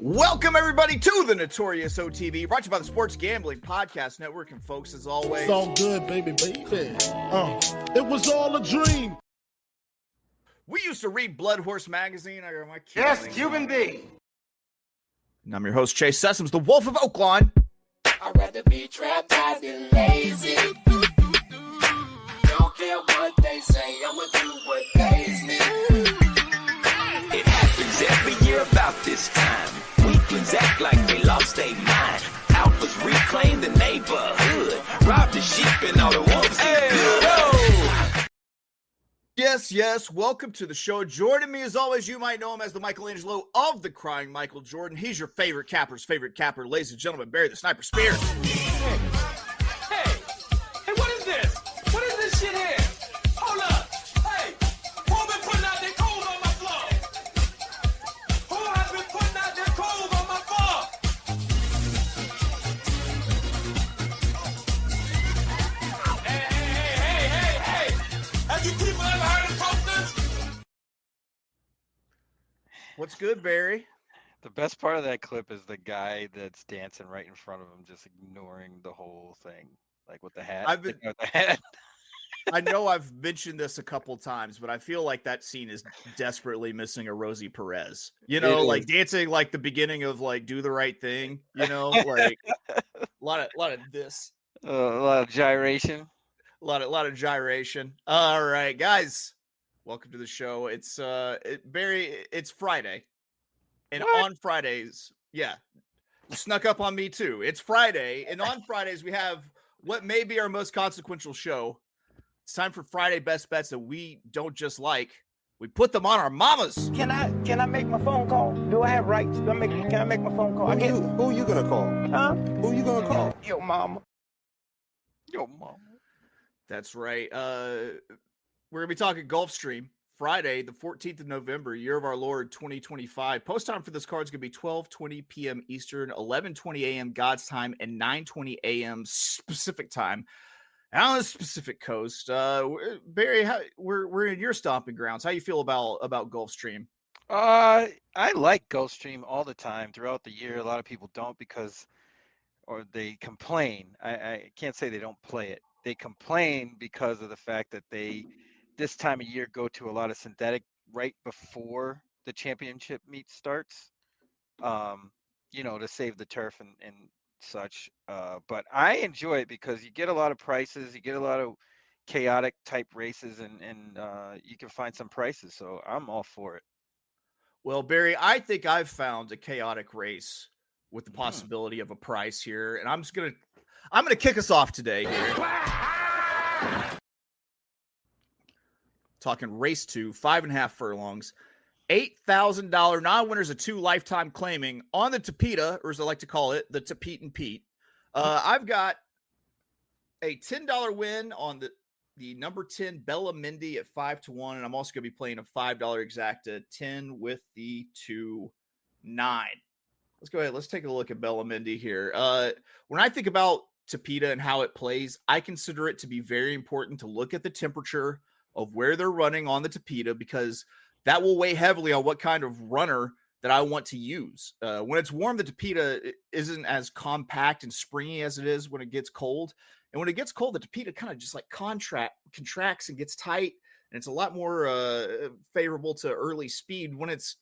Welcome, everybody, to the Notorious OTB, brought to you by the Sports Gambling Podcast Network. And, folks, as always, it's all good, baby. It was all a dream. We used to read Blood Horse Magazine. I got my yes, Cuban B. And I'm your host, Chase Sessoms, the Wolf of Oaklawn. I'd rather be trapped as than lazy. Don't care what they say, I'ma do what they say. It happens every year about this time. Weaklings act like they lost their mind. Alphas reclaim the neighborhood. Rob the sheep and all the wolves get good. Yes. Welcome to the show. Joining me, as always, you might know him as the Michelangelo of the Crying Michael Jordan. He's your favorite capper's favorite capper. Ladies and gentlemen, Barry the Sniper Spears. Hey, what is this? What is this shit here? Hold up. Hey, who been putting out their coals on my floor? Who has been putting out their coals on my floor? Hey. Have you people ever heard of posters? What's good, Barry? The best part of that clip is the guy that's dancing right in front of him, just ignoring the whole thing, like with the hat. I know I've mentioned this a couple times, but I feel like that scene is desperately missing a Rosie Perez. You know, like dancing like the beginning of like Do the Right Thing. You know, like a lot of this, a lot of gyration. A lot of gyration. All right, guys, welcome to the show. It's it's Friday. And on Fridays, you snuck up on me too. It's Friday, and on Fridays we have what may be our most consequential show. It's time for Friday Best Bets that we don't just like. We put them on our mamas. Can I make my phone call? Do I have rights? Can I make my phone call? Who you gonna call? Huh? Who you gonna call? Yo, mama. That's right. We're gonna be talking Gulfstream. Friday, the 14th of November, year of our Lord 2025. Post time for this card is going to be 12:20 p.m. Eastern, 11:20 a.m. God's time, and 9:20 a.m. Pacific time. And on the Pacific Coast, Barry, we're in your stomping grounds. How you feel about Gulfstream? I like Gulfstream all the time throughout the year. A lot of people don't or they complain. I can't say they don't play it. They complain because of the fact that this time of year go to a lot of synthetic right before the championship meet starts, to save the turf and such. But I enjoy it because you get a lot of prices, you get a lot of chaotic type races, and you can find some prices. So I'm all for it. Well, Barry, I think I've found a chaotic race with the possibility of a price here. And I'm going to kick us off today here. Talking race 2, 5.5 furlongs, $8,000 non-winners of 2 lifetime claiming on the Tapeta, or as I like to call it, the Tapete and Pete. I've got a $10 win on the number 10 Bella Mindy at 5-1, and I'm also going to be playing a $5 exacta 10 with the 2-9. Let's go ahead. Let's take a look at Bella Mindy here. When I think about Tapeta and how it plays, I consider it to be very important to look at the temperature of where they're running on the Tapeta, because that will weigh heavily on what kind of runner that I want to use. When it's warm, the Tapeta isn't as compact and springy as it is when it gets cold. And when it gets cold, the Tapeta kind of just like contracts and gets tight, and it's a lot more favorable to early speed. When it's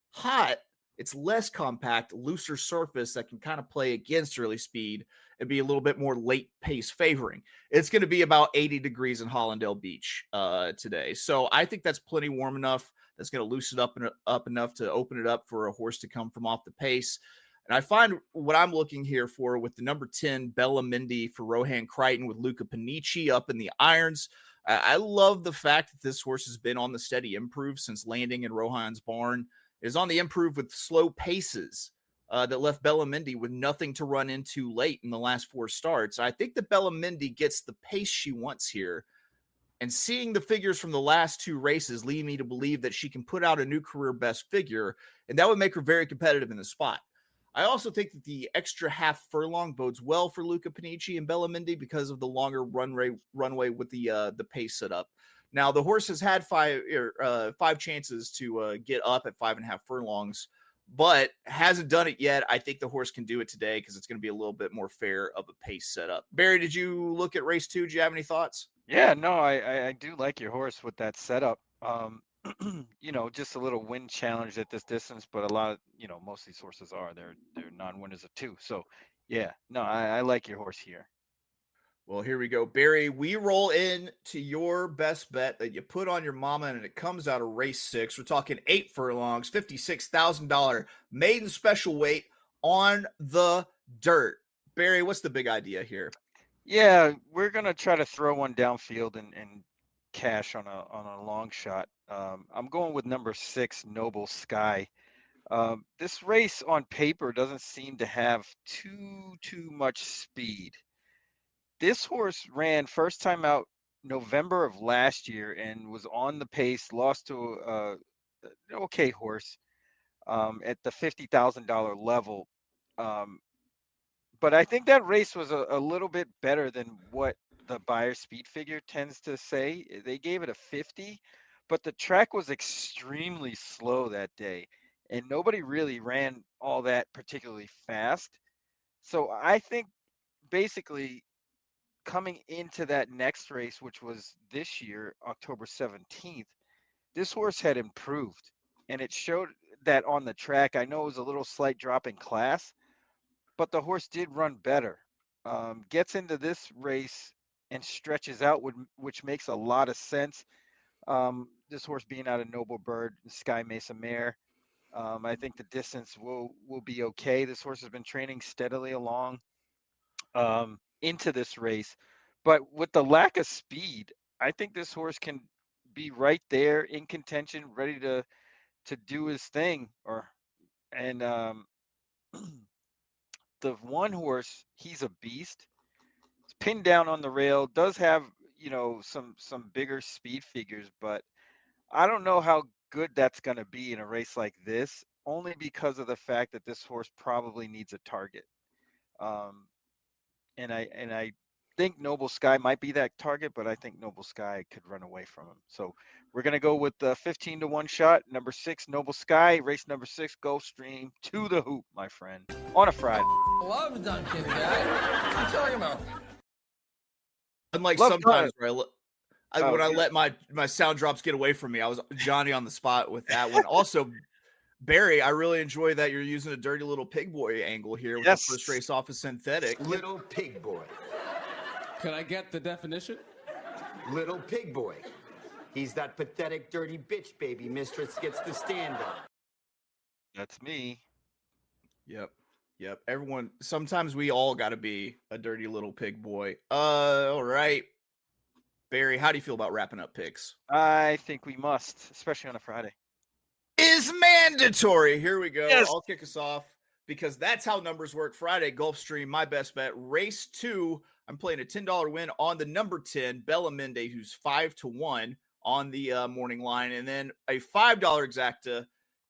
hot, it's less compact, looser surface that can kind of play against early speed and be a little bit more late pace favoring. It's going to be about 80 degrees in Hollandale Beach today. So I think that's plenty warm enough. That's going to loosen up enough to open it up for a horse to come from off the pace. And I find what I'm looking here for with the number 10 Bella Mindy for Rohan Crichton with Luca Panici up in the irons. I love the fact that this horse has been on the steady improve since landing in Rohan's barn. It is on the improve with slow paces that left Bella Mindy with nothing to run into late in the last 4 starts. I think that Bella Mindy gets the pace she wants here. And seeing the figures from the last 2 races lead me to believe that she can put out a new career best figure, and that would make her very competitive in the spot. I also think that the extra half furlong bodes well for Luca Panici and Bella Mindy because of the longer runway with the pace set up. Now, the horse has had five chances to get up at 5.5 furlongs but hasn't done it yet. I think the horse can do it today because it's going to be a little bit more fair of a pace setup. Barry, did you look at race 2? Do you have any thoughts? Yeah, no, I do like your horse with that setup. Just a little wind challenge at this distance, but a lot of, most of these horses they're non-winners of 2. So yeah, no, I like your horse here. Well, here we go. Barry, we roll in to your best bet that you put on your mama, and it comes out of race 6. We're talking 8 furlongs, $56,000 maiden special weight on the dirt. Barry, what's the big idea here? Yeah, we're gonna try to throw one downfield and cash on a long shot. I'm going with number 6, Noble Sky. This race on paper doesn't seem to have too much speed. This horse ran first time out November of last year and was on the pace, lost to an okay horse at the $50,000 level. But I think that race was a little bit better than what the buyer speed figure tends to say. They gave it a 50, but the track was extremely slow that day, and nobody really ran all that particularly fast. So I think basically coming into that next race, which was this year, October 17th, this horse had improved, and it showed that on the track. I know it was a little slight drop in class, but the horse did run better. Gets into this race and stretches out, which makes a lot of sense. This horse being out of Noble Bird, Sky Mesa Mare, I think the distance will be okay. This horse has been training steadily along into this race, but with the lack of speed, I think this horse can be right there in contention, ready to do his thing. The one horse, he's a beast. It's pinned down on the rail, does have some bigger speed figures, but I don't know how good that's going to be in a race like this, only because of the fact that this horse probably needs a target. And I think Noble Sky might be that target, but I think Noble Sky could run away from him. So we're gonna go with the 15-1 shot, number 6, Noble Sky, race number 6, Gulfstream to the hoop, my friend, on a Friday. Love Duncan, guy. What are you talking about? Unlike Love sometimes where when I yeah. let my sound drops get away from me, I was Johnny on the spot with that one. Also, Barry, I really enjoy that you're using a dirty little pig boy angle here with the first race off of synthetic. Little pig boy. Can I get the definition? Little pig boy. He's that pathetic, dirty bitch baby mistress gets to stand up. That's me. Yep. Everyone, sometimes we all got to be a dirty little pig boy. All right. Barry, how do you feel about wrapping up picks? I think we must, especially on a Friday. Is mandatory. Here we go. Yes. I'll kick us off because that's how numbers work. Friday, Gulfstream, my best bet. Race 2, I'm playing a $10 win on the number 10, Bella Mende, who's 5-1 on the morning line. And then a $5 exacta,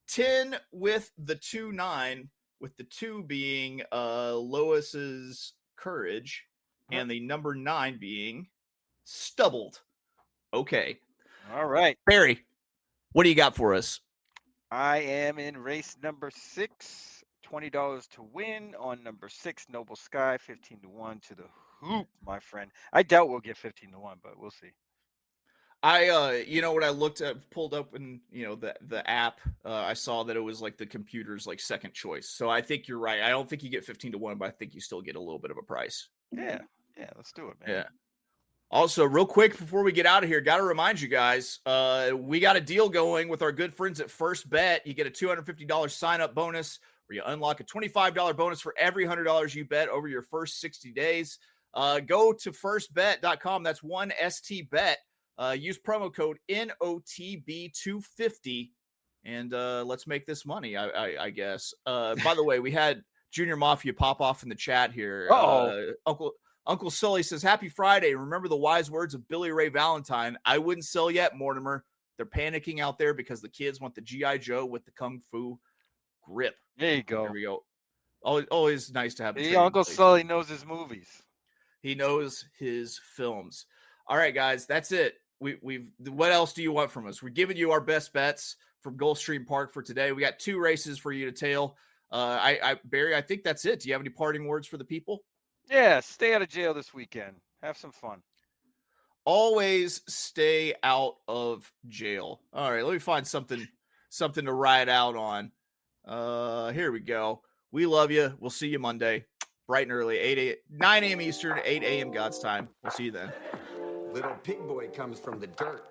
10 with the 2-9, with the 2 being Lois's Courage, and the number 9 being Stubbled. Okay. All right. Barry, what do you got for us? I am in race number 6, $20 to win on number 6, Noble Sky, 15-1 to the hoop, my friend. I doubt we'll get 15-1, but we'll see. When I looked at, pulled up in, the app, I saw that it was like the computer's like second choice. So I think you're right. I don't think you get 15-1, but I think you still get a little bit of a price. Yeah, let's do it, man. Yeah. Also, real quick before we get out of here, got to remind you guys, we got a deal going with our good friends at First Bet. You get a $250 sign-up bonus where you unlock a $25 bonus for every $100 you bet over your first 60 days. Go to firstbet.com. That's 1STBet. Use promo code NOTB250, and let's make this money, I guess. By the way, we had Junior Mafia pop off in the chat here. Uncle Sully says, happy Friday. Remember the wise words of Billy Ray Valentine. I wouldn't sell yet, Mortimer. They're panicking out there because the kids want the G.I. Joe with the Kung Fu grip. There you go. There we go. Always nice to have a Uncle Sully knows his movies. He knows his films. All right, guys, that's it. We've what else do you want from us? We're giving you our best bets. from Gulfstream Park for today. We got 2 races for you to tail. Barry, I think that's it. Do you have any parting words for the people? Yeah, stay out of jail this weekend. Have some fun. Always stay out of jail. All right, let me find something to ride out on. Here we go. We love you. We'll see you Monday, bright and early, 9 a.m. Eastern, 8 a.m. God's time. We'll see you then. Little pig boy comes from the dirt.